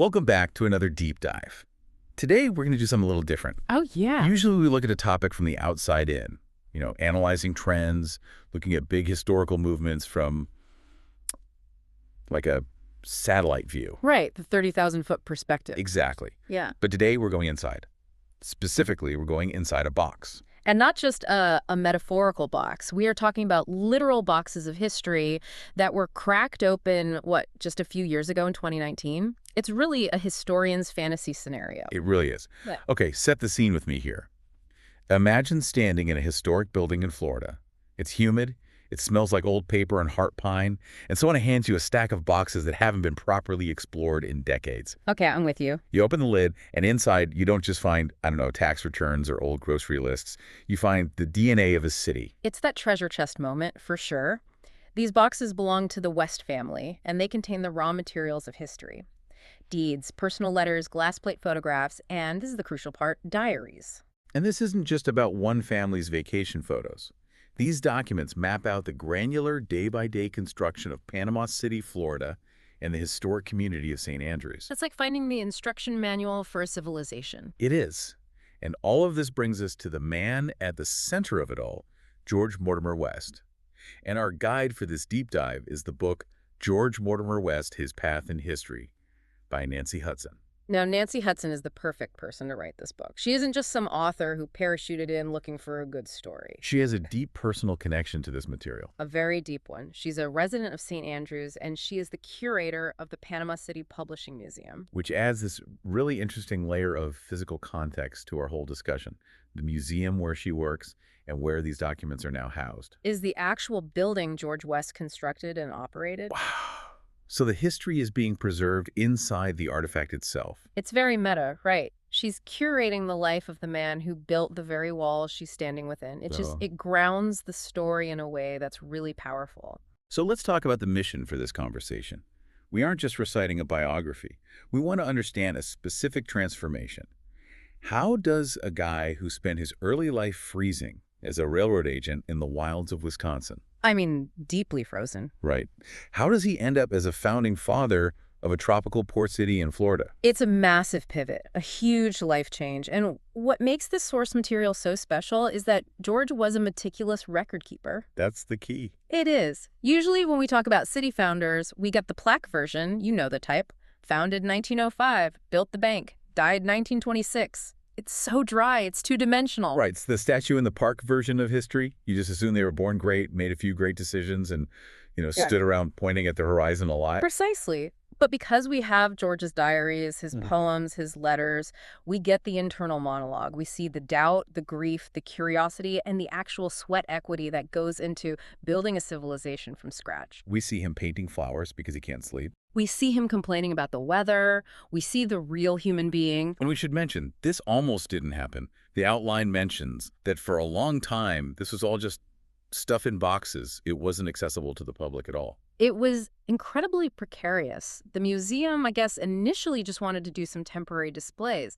Welcome back to another deep dive. Today, we're going to do something a little different. Oh, yeah. Usually, we look at a topic from the outside in, analyzing trends, looking at big historical movements from like a satellite view. Right, the 30,000-foot perspective. Exactly. Yeah. But today, we're going inside. Specifically, we're going inside a box. And not just a metaphorical box. We are talking about literal boxes of history that were cracked open, just a few years ago in 2019? It's really a historian's fantasy scenario. It really is. Yeah. Okay, set the scene with me here. Imagine standing in a historic building in Florida. It's humid, it smells like old paper and heart pine, and someone hands you a stack of boxes that haven't been properly explored in decades. Okay, I'm with you. You open the lid, and inside you don't just find, tax returns or old grocery lists. You find the DNA of a city. It's that treasure chest moment, for sure. These boxes belong to the West family, and they contain the raw materials of history. Deeds, personal letters, glass plate photographs, and, this is the crucial part, diaries. And this isn't just about one family's vacation photos. These documents map out the granular day-by-day construction of Panama City, Florida, and the historic community of St. Andrews. That's like finding the instruction manual for a civilization. It is. And all of this brings us to the man at the center of it all, George Mortimer West. And our guide for this deep dive is the book George Mortimer West, His Path in History by Nancy Hudson. Now, Nancy Hudson is the perfect person to write this book. She isn't just some author who parachuted in looking for a good story. She has a deep personal connection to this material. A very deep one. She's a resident of St. Andrews, and she is the curator of the Panama City Publishing Museum. Which adds this really interesting layer of physical context to our whole discussion. The museum where she works and where these documents are now housed. Is the actual building George West constructed and operated? Wow. So the history is being preserved inside the artifact itself. It's very meta, right? She's curating the life of the man who built the very walls she's standing within. It grounds the story in a way that's really powerful. So let's talk about the mission for this conversation. We aren't just reciting a biography. We want to understand a specific transformation. How does a guy who spent his early life freezing as a railroad agent in the wilds of Wisconsin? I mean, deeply frozen. Right. How does he end up as a founding father of a tropical port city in Florida? It's a massive pivot, a huge life change. And what makes this source material so special is that George was a meticulous record keeper. That's the key. It is. Usually when we talk about city founders, we get the plaque version, you know the type. Founded 1905, built the bank, died 1926. It's so dry, it's two-dimensional. Right, it's the statue in the park version of history. You just assume they were born great, made a few great decisions, and, stood around pointing at the horizon a lot. Precisely. But because we have George's diaries, his poems, his letters, we get the internal monologue. We see the doubt, the grief, the curiosity, and the actual sweat equity that goes into building a civilization from scratch. We see him painting flowers because he can't sleep. We see him complaining about the weather. We see the real human being. And we should mention, this almost didn't happen. The outline mentions that for a long time, this was all just stuff in boxes. It wasn't accessible to the public at all. It was incredibly precarious. The museum, I guess, initially just wanted to do some temporary displays.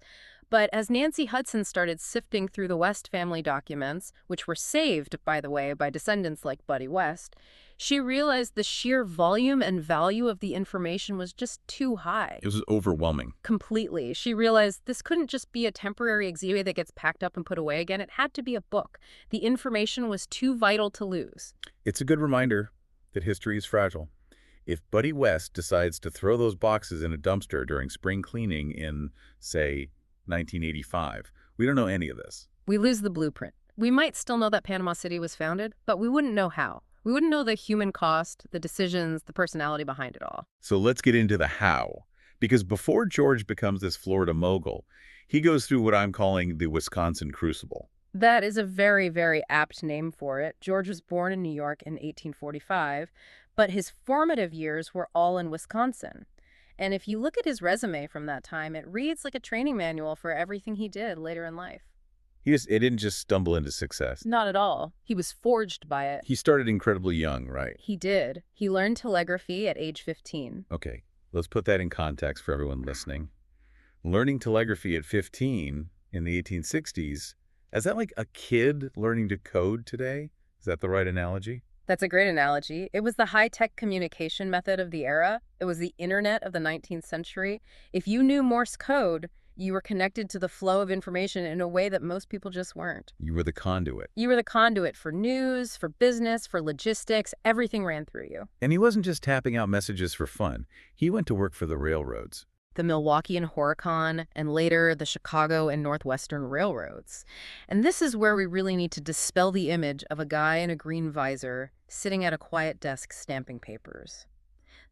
But as Nancy Hudson started sifting through the West family documents, which were saved, by the way, by descendants like Buddy West, she realized the sheer volume and value of the information was just too high. It was overwhelming. Completely. She realized this couldn't just be a temporary exhibit that gets packed up and put away again. It had to be a book. The information was too vital to lose. It's a good reminder that history is fragile. If Buddy West decides to throw those boxes in a dumpster during spring cleaning in, say, 1985, we don't know any of this. We lose the blueprint. We might still know that Panama City was founded, but we wouldn't know how. We wouldn't know the human cost, the decisions, the personality behind it all. So let's get into the how. Because before George becomes this Florida mogul, he goes through what I'm calling the Wisconsin crucible. That is a very, very apt name for it. George was born in New York in 1845, but his formative years were all in Wisconsin. And if you look at his resume from that time, it reads like a training manual for everything he did later in life. It didn't just stumble into success. Not at all. He was forged by it. He started incredibly young, right? He did. He learned telegraphy at age 15. Okay, let's put that in context for everyone listening. Learning telegraphy at 15 in the 1860s, is that like a kid learning to code today? Is that the right analogy? That's a great analogy. It was the high-tech communication method of the era. It was the internet of the 19th century. If you knew Morse code, you were connected to the flow of information in a way that most people just weren't. You were the conduit. You were the conduit for news, for business, for logistics. Everything ran through you. And he wasn't just tapping out messages for fun. He went to work for the railroads. The Milwaukee and Horicon, and later the Chicago and Northwestern Railroads. And this is where we really need to dispel the image of a guy in a green visor sitting at a quiet desk stamping papers.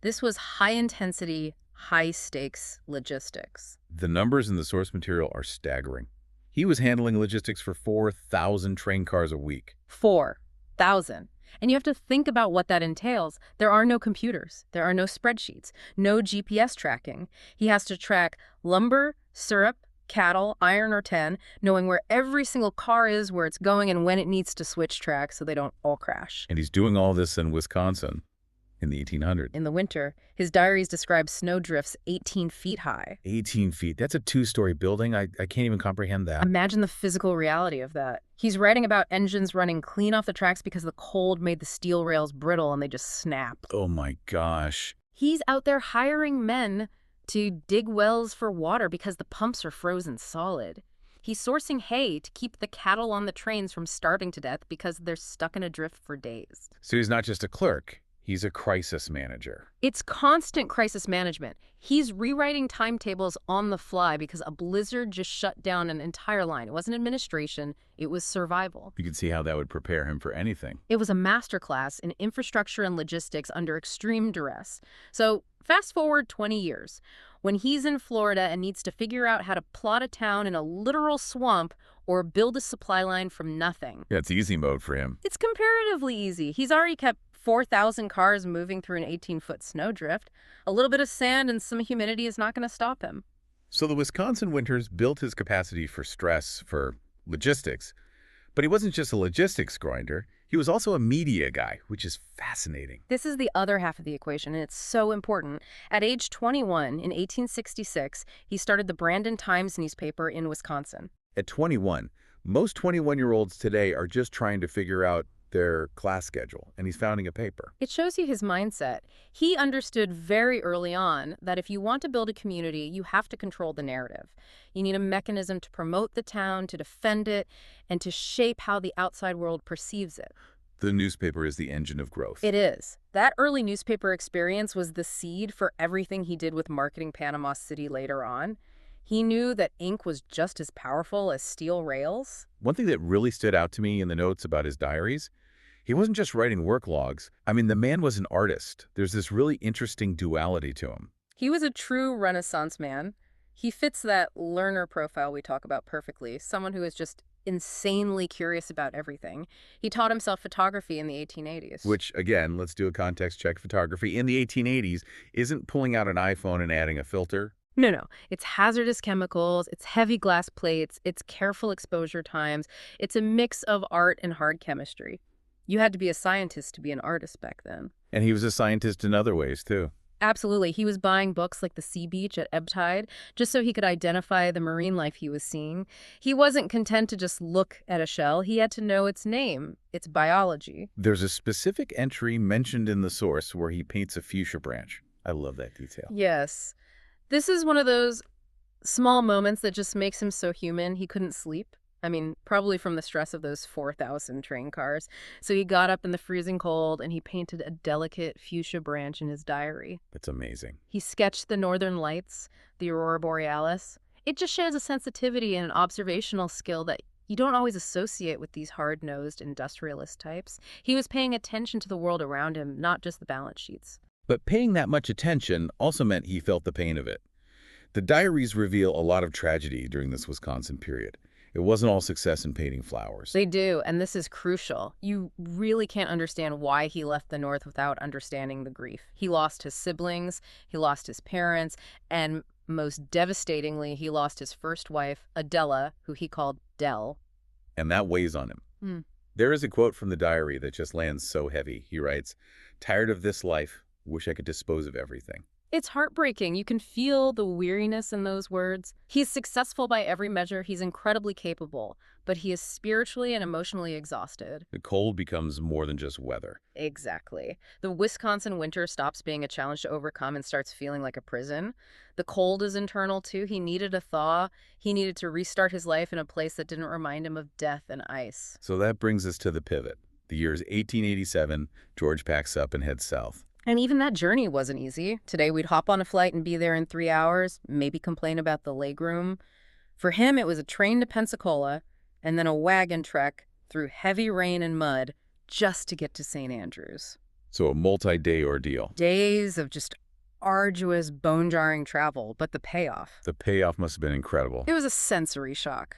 This was high-intensity, high-stakes logistics. The numbers in the source material are staggering. He was handling logistics for 4,000 train cars a week. 4,000. And you have to think about what that entails. There are no computers. There are no spreadsheets. No GPS tracking. He has to track lumber, syrup, cattle, iron or tin, knowing where every single car is, where it's going, and when it needs to switch tracks so they don't all crash. And he's doing all this in Wisconsin in the 1800s. In the winter, his diaries describe snow drifts 18 feet high. 18 feet. That's a two-story building. I can't even comprehend that. Imagine the physical reality of that. He's writing about engines running clean off the tracks because the cold made the steel rails brittle and they just snapped. Oh my gosh. He's out there hiring men to dig wells for water because the pumps are frozen solid. He's sourcing hay to keep the cattle on the trains from starving to death because they're stuck in a drift for days. So he's not just a clerk. He's a crisis manager. It's constant crisis management. He's rewriting timetables on the fly because a blizzard just shut down an entire line. It wasn't administration, it was survival. You can see how that would prepare him for anything. It was a masterclass in infrastructure and logistics under extreme duress. So fast forward 20 years, when he's in Florida and needs to figure out how to plot a town in a literal swamp or build a supply line from nothing. Yeah, it's easy mode for him. It's comparatively easy. He's already kept 4,000 cars moving through an 18-foot snowdrift. A little bit of sand and some humidity is not going to stop him. So the Wisconsin winters built his capacity for stress, for logistics. But he wasn't just a logistics grinder. He was also a media guy, which is fascinating. This is the other half of the equation, and it's so important. At age 21, in 1866, he started the Brandon Times newspaper in Wisconsin. At 21, most 21-year-olds today are just trying to figure out their class schedule, and he's founding a paper. It shows you his mindset. He understood very early on that if you want to build a community, you have to control the narrative. You need a mechanism to promote the town, to defend it, and to shape how the outside world perceives it. The newspaper is the engine of growth. It is. That early newspaper experience was the seed for everything he did with marketing Panama City later on. He knew that ink was just as powerful as steel rails. One thing that really stood out to me in the notes about his diaries, he wasn't just writing work logs. I mean, the man was an artist. There's this really interesting duality to him. He was a true Renaissance man. He fits that learner profile we talk about perfectly, someone who is just insanely curious about everything. He taught himself photography in the 1880s. Which, again, let's do a context check. Photography in the 1880s isn't pulling out an iPhone and adding a filter. No. It's hazardous chemicals, it's heavy glass plates, it's careful exposure times. It's a mix of art and hard chemistry. You had to be a scientist to be an artist back then. And he was a scientist in other ways, too. Absolutely. He was buying books like The Sea Beach at ebb tide just so he could identify the marine life he was seeing. He wasn't content to just look at a shell. He had to know its name, its biology. There's a specific entry mentioned in the source where he paints a fuchsia branch. I love that detail. Yes. This is one of those small moments that just makes him so human. He couldn't sleep. I mean, probably from the stress of those 4,000 train cars. So he got up in the freezing cold and he painted a delicate fuchsia branch in his diary. That's amazing. He sketched the northern lights, the aurora borealis. It just shows a sensitivity and an observational skill that you don't always associate with these hard-nosed industrialist types. He was paying attention to the world around him, not just the balance sheets. But paying that much attention also meant he felt the pain of it. The diaries reveal a lot of tragedy during this Wisconsin period. It wasn't all success in painting flowers. They do, and this is crucial. You really can't understand why he left the North without understanding the grief. He lost his siblings, he lost his parents, and most devastatingly, he lost his first wife, Adela, who he called Dell. And that weighs on him. There is a quote from the diary that just lands so heavy. He writes, "Tired of this life, wish I could dispose of everything." It's heartbreaking. You can feel the weariness in those words. He's successful by every measure. He's incredibly capable, but he is spiritually and emotionally exhausted. The cold becomes more than just weather. Exactly. The Wisconsin winter stops being a challenge to overcome and starts feeling like a prison. The cold is internal, too. He needed a thaw. He needed to restart his life in a place that didn't remind him of death and ice. So that brings us to the pivot. The year is 1887. George packs up and heads south. And even that journey wasn't easy. Today we'd hop on a flight and be there in 3 hours, maybe complain about the legroom. For him, it was a train to Pensacola and then a wagon trek through heavy rain and mud just to get to St. Andrews. So a multi-day ordeal. Days of just arduous, bone-jarring travel, but the payoff. The payoff must have been incredible. It was a sensory shock.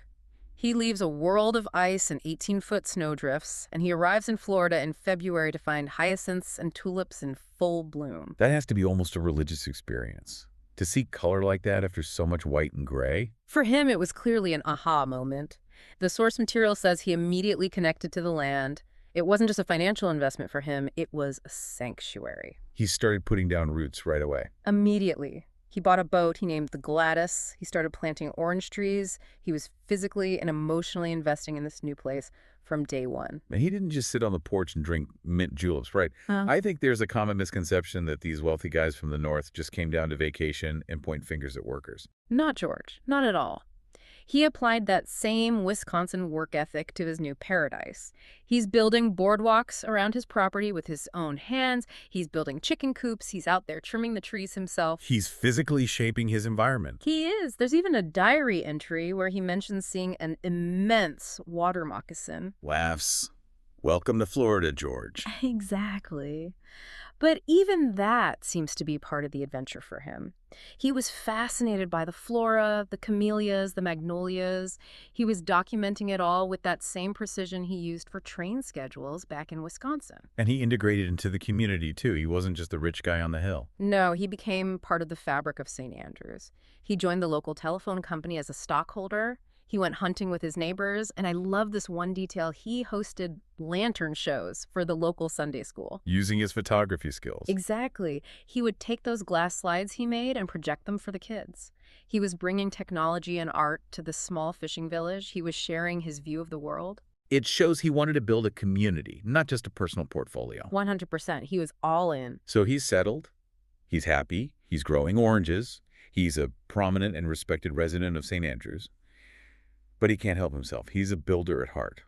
He leaves a world of ice and 18-foot snowdrifts, and he arrives in Florida in February to find hyacinths and tulips in full bloom. That has to be almost a religious experience. To see color like that after so much white and gray? For him, it was clearly an aha moment. The source material says he immediately connected to the land. It wasn't just a financial investment for him, it was a sanctuary. He started putting down roots right away. Immediately. He bought a boat he named the Gladys. He started planting orange trees. He was physically and emotionally investing in this new place from day one. And he didn't just sit on the porch and drink mint juleps, right? I think there's a common misconception that these wealthy guys from the north just came down to vacation and point fingers at workers. Not George. Not at all. He applied that same Wisconsin work ethic to his new paradise. He's building boardwalks around his property with his own hands. He's building chicken coops. He's out there trimming the trees himself. He's physically shaping his environment. He is. There's even a diary entry where he mentions seeing an immense water moccasin. Laughs. Welcome to Florida, George. Exactly. But even that seems to be part of the adventure for him. He was fascinated by the flora, the camellias, the magnolias. He was documenting it all with that same precision he used for train schedules back in Wisconsin. And he integrated into the community, too. He wasn't just the rich guy on the hill. No, he became part of the fabric of St. Andrews. He joined the local telephone company as a stockholder. He went hunting with his neighbors, and I love this one detail. He hosted lantern shows for the local Sunday school. Using his photography skills. Exactly. He would take those glass slides he made and project them for the kids. He was bringing technology and art to the small fishing village. He was sharing his view of the world. It shows he wanted to build a community, not just a personal portfolio. 100%. He was all in. So he's settled. He's happy. He's growing oranges. He's a prominent and respected resident of St. Andrews. But he can't help himself. He's a builder at heart.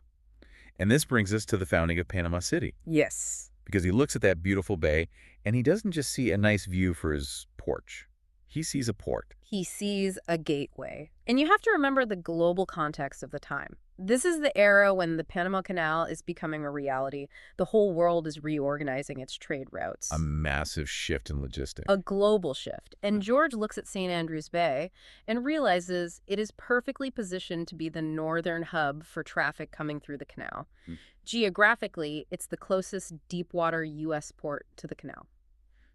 And this brings us to the founding of Panama City. Yes. Because he looks at that beautiful bay, and he doesn't just see a nice view for his porch. He sees a port. He sees a gateway. And you have to remember the global context of the time. This is the era when the Panama Canal is becoming a reality. The whole world is reorganizing its trade routes. A massive shift in logistics. A global shift. And George looks at St. Andrews Bay and realizes it is perfectly positioned to be the northern hub for traffic coming through the canal. Geographically, it's the closest deep-water U.S. port to the canal.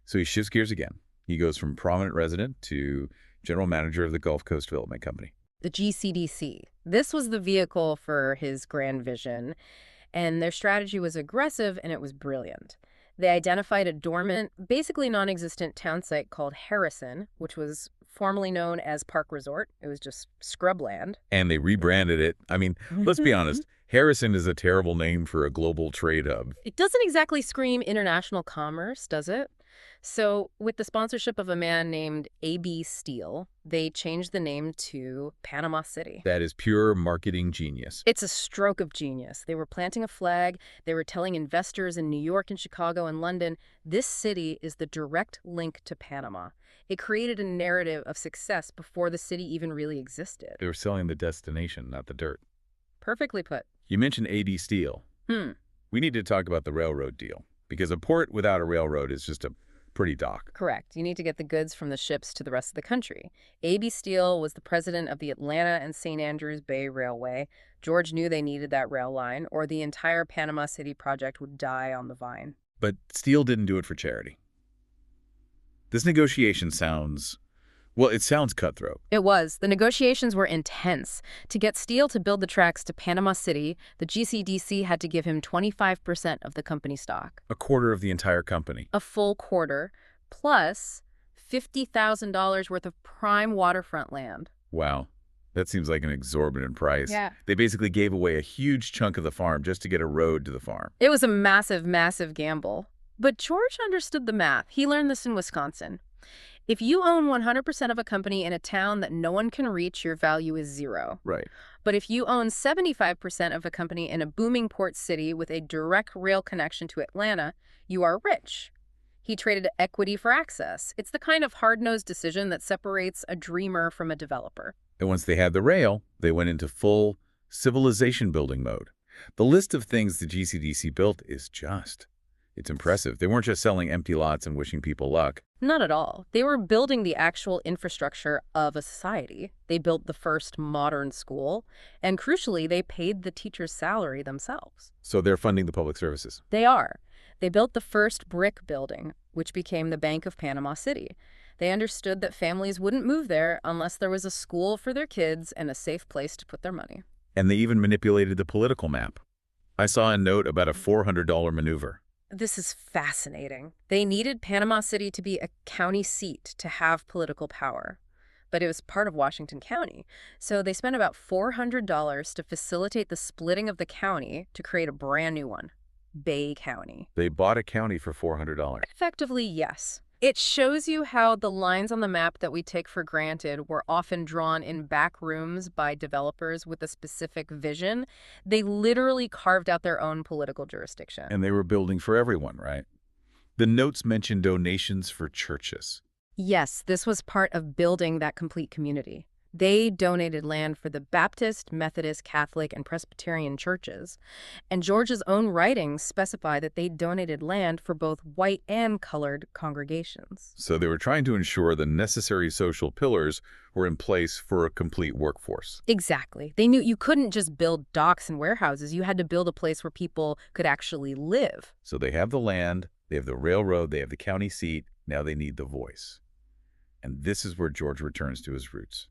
So he shifts gears again. He goes from prominent resident to general manager of the Gulf Coast Development Company. The GCDC. This was the vehicle for his grand vision, and their strategy was aggressive and it was brilliant. They identified a dormant, basically non-existent town site called Harrison, which was formerly known as Park Resort. It was just scrubland. And they rebranded it. I mean, let's be honest. Harrison is a terrible name for a global trade hub. It doesn't exactly scream international commerce, does it? So with the sponsorship of a man named A.B. Steele, they changed the name to Panama City. That is pure marketing genius. It's a stroke of genius. They were planting a flag. They were telling investors in New York and Chicago and London, this city is the direct link to Panama. It created a narrative of success before the city even really existed. They were selling the destination, not the dirt. Perfectly put. You mentioned A.B. Steele. We need to talk about the railroad deal, because a port without a railroad is just a pretty dock. Correct. You need to get the goods from the ships to the rest of the country. A.B. Steele was the president of the Atlanta and St. Andrews Bay Railway. George knew they needed that rail line, or the entire Panama City project would die on the vine. But Steele didn't do it for charity. This negotiation sounds... well, it sounds cutthroat. It was. The negotiations were intense. To get Steele to build the tracks to Panama City, the GCDC had to give him 25% of the company stock. A quarter of the entire company. A full quarter, plus $50,000 worth of prime waterfront land. Wow. That seems like an exorbitant price. Yeah. They basically gave away a huge chunk of the farm just to get a road to the farm. It was a massive, massive gamble. But George understood the math. He learned this in Wisconsin. If you own 100% of a company in a town that no one can reach, your value is zero. Right. But if you own 75% of a company in a booming port city with a direct rail connection to Atlanta, you are rich. He traded equity for access. It's the kind of hard-nosed decision that separates a dreamer from a developer. And once they had the rail, they went into full civilization building mode. The list of things the GCDC built is it's impressive. They weren't just selling empty lots and wishing people luck. Not at all. They were building the actual infrastructure of a society. They built the first modern school, and crucially, they paid the teacher's salary themselves. So they're funding the public services. They are. They built the first brick building, which became the Bank of Panama City. They understood that families wouldn't move there unless there was a school for their kids and a safe place to put their money. And they even manipulated the political map. I saw a note about a $400 maneuver. This is fascinating. They needed Panama City to be a county seat to have political power, but it was part of Washington County. So they spent about $400 to facilitate the splitting of the county to create a brand new one, Bay County. They bought a county for $400. Effectively, yes. It shows you how the lines on the map that we take for granted were often drawn in back rooms by developers with a specific vision. They literally carved out their own political jurisdiction. And they were building for everyone, right? The notes mention donations for churches. Yes, this was part of building that complete community. They donated land for the Baptist, Methodist, Catholic, and Presbyterian churches. And George's own writings specify that they donated land for both white and colored congregations. So they were trying to ensure the necessary social pillars were in place for a complete workforce. Exactly. They knew you couldn't just build docks and warehouses. You had to build a place where people could actually live. So they have the land, they have the railroad, they have the county seat. Now they need the voice. And this is where George returns to his roots.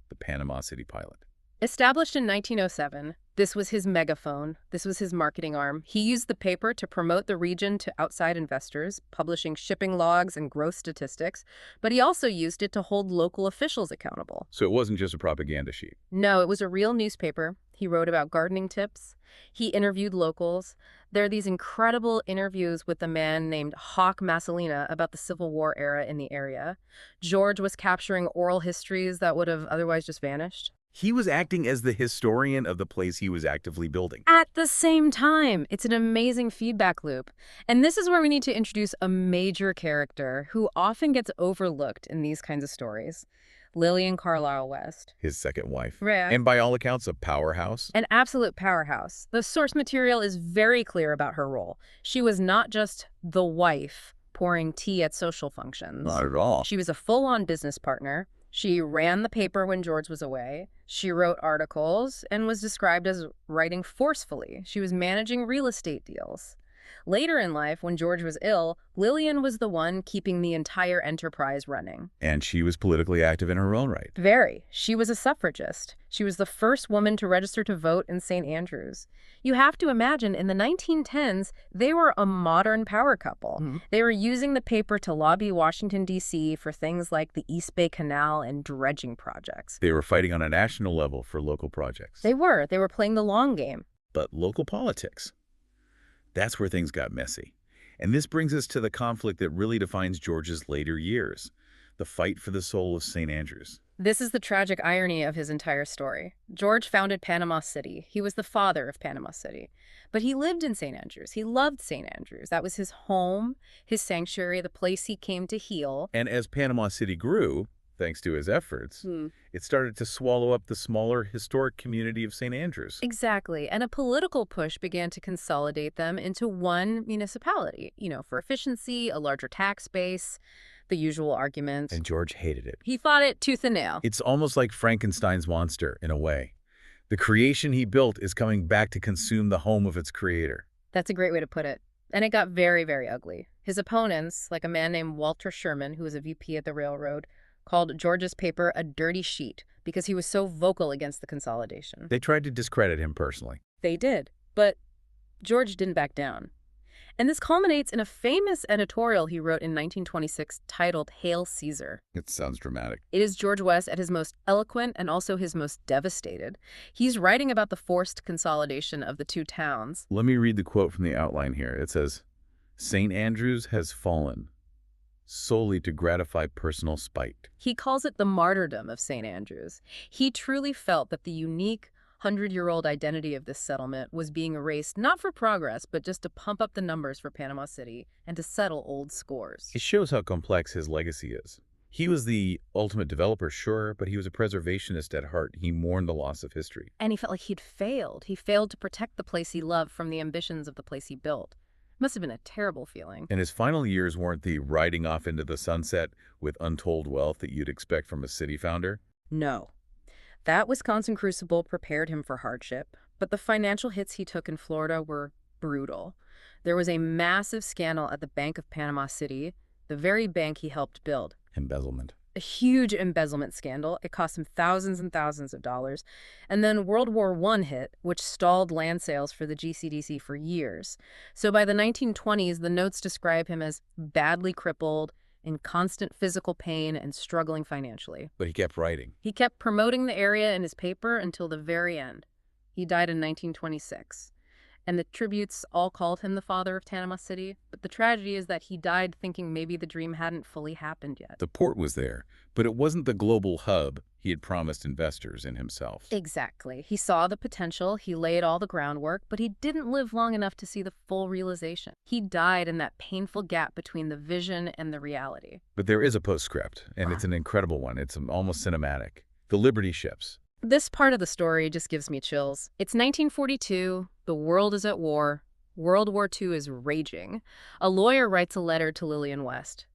The Panama City pilot. Established in 1907, this was his megaphone. This was his marketing arm. He used the paper to promote the region to outside investors, publishing shipping logs and growth statistics, but he also used it to hold local officials accountable. So it wasn't just a propaganda sheet. No, it was a real newspaper. He wrote about gardening tips. He interviewed locals. There are these incredible interviews with a man named Hawk Massalina about the Civil War era in the area. George was capturing oral histories that would have otherwise just vanished. He was acting as the historian of the place he was actively building. At the same time, it's an amazing feedback loop. And this is where we need to introduce a major character who often gets overlooked in these kinds of stories. Lillian Carlisle West. His second wife. Right. And by all accounts, a powerhouse. An absolute powerhouse. The source material is very clear about her role. She was not just the wife pouring tea at social functions. Not at all. She was a full-on business partner. She ran the paper when George was away. She wrote articles and was described as writing forcefully. She was managing real estate deals. Later in life, when George was ill, Lillian was the one keeping the entire enterprise running. And she was politically active in her own right. Very. She was a suffragist. She was the first woman to register to vote in St. Andrews. You have to imagine, in the 1910s, they were a modern power couple. Mm-hmm. They were using the paper to lobby Washington, D.C. for things like the East Bay Canal and dredging projects. They were fighting on a national level for local projects. They were. They were playing the long game. But local politics. That's where things got messy. And this brings us to the conflict that really defines George's later years, the fight for the soul of St. Andrews. This is the tragic irony of his entire story. George founded Panama City. He was the father of Panama City. But he lived in St. Andrews. He loved St. Andrews. That was his home, his sanctuary, the place he came to heal. And as Panama City grew, thanks to his efforts, it started to swallow up the smaller historic community of St. Andrews. Exactly. And a political push began to consolidate them into one municipality, for efficiency, a larger tax base, the usual arguments. And George hated it. He fought it tooth and nail. It's almost like Frankenstein's monster, in a way. The creation he built is coming back to consume the home of its creator. That's a great way to put it. And it got very, very ugly. His opponents, like a man named Walter Sherman, who was a VP at the railroad, called George's paper a dirty sheet because he was so vocal against the consolidation. They tried to discredit him personally. They did, but George didn't back down. And this culminates in a famous editorial he wrote in 1926 titled Hail Caesar. It sounds dramatic. It is George West at his most eloquent and also his most devastated. He's writing about the forced consolidation of the two towns. Let me read the quote from the outline here. It says, "St. Andrews has fallen solely to gratify personal spite." He calls it the martyrdom of St. Andrews. He truly felt that the unique 100-year-old identity of this settlement was being erased not for progress, but just to pump up the numbers for Panama City and to settle old scores. It shows how complex his legacy is. He was the ultimate developer, sure, but he was a preservationist at heart. He mourned the loss of history. And he felt like he'd failed. He failed to protect the place he loved from the ambitions of the place he built. Must have been a terrible feeling. And his final years weren't the riding off into the sunset with untold wealth that you'd expect from a city founder. No. That Wisconsin crucible prepared him for hardship, but the financial hits he took in Florida were brutal. There was a massive scandal at the Bank of Panama City, the very bank he helped build. Embezzlement. A huge embezzlement scandal. It cost him thousands and thousands of dollars. And then World War I hit, which stalled land sales for the GCDC for years. So by the 1920s, the notes describe him as badly crippled, in constant physical pain, and struggling financially. But he kept writing. He kept promoting the area in his paper until the very end. He died in 1926. And the tributes all called him the father of Panama City. But the tragedy is that he died thinking maybe the dream hadn't fully happened yet. The port was there, but it wasn't the global hub he had promised investors in himself. Exactly. He saw the potential, he laid all the groundwork, but he didn't live long enough to see the full realization. He died in that painful gap between the vision and the reality. But there is a postscript, and it's an incredible one. It's almost cinematic. The Liberty ships. This part of the story just gives me chills. It's 1942, the world is at war, World War II is raging. A lawyer writes a letter to Lillian West.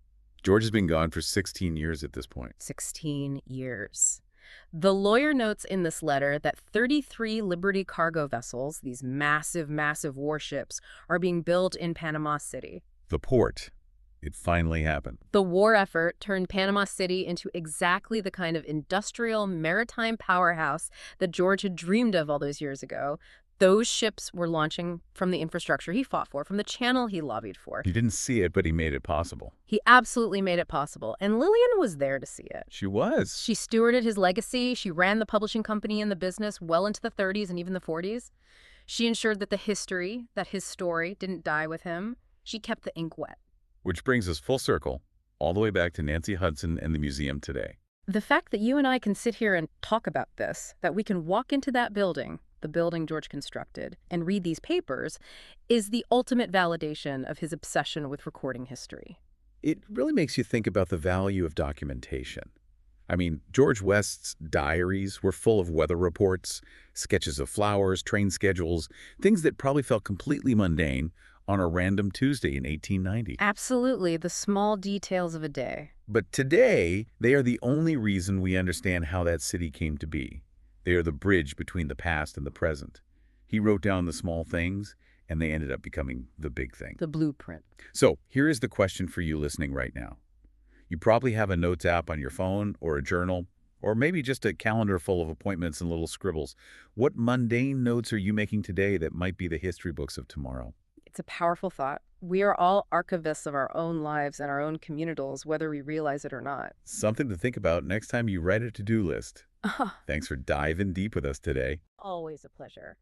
George has been gone for 16 years at this point. 16 years. The lawyer notes in this letter that 33 Liberty cargo vessels, these massive, massive warships, are being built in Panama City. The port. It finally happened. The war effort turned Panama City into exactly the kind of industrial maritime powerhouse that George had dreamed of all those years ago. Those ships were launching from the infrastructure he fought for, from the channel he lobbied for. He didn't see it, but he made it possible. He absolutely made it possible, and Lillian was there to see it. She was. She stewarded his legacy. She ran the publishing company and the business well into the 30s and even the 40s. She ensured that that his story, didn't die with him. She kept the ink wet. Which brings us full circle, all the way back to Nancy Hudson and the museum today. The fact that you and I can sit here and talk about this, that we can walk into that building, the building George constructed, and read these papers, is the ultimate validation of his obsession with recording history. It really makes you think about the value of documentation. I mean, George West's diaries were full of weather reports, sketches of flowers, train schedules, things that probably felt completely mundane on a random Tuesday in 1890. Absolutely, the small details of a day. But today, they are the only reason we understand how that city came to be. They are the bridge between the past and the present. He wrote down the small things, and they ended up becoming the big thing. The blueprint. So here is the question for you listening right now. You probably have a notes app on your phone or a journal, or maybe just a calendar full of appointments and little scribbles. What mundane notes are you making today that might be the history books of tomorrow? It's a powerful thought. We are all archivists of our own lives and our own communitals, whether we realize it or not. Something to think about next time you write a to-do list. Thanks for diving deep with us today. Always a pleasure.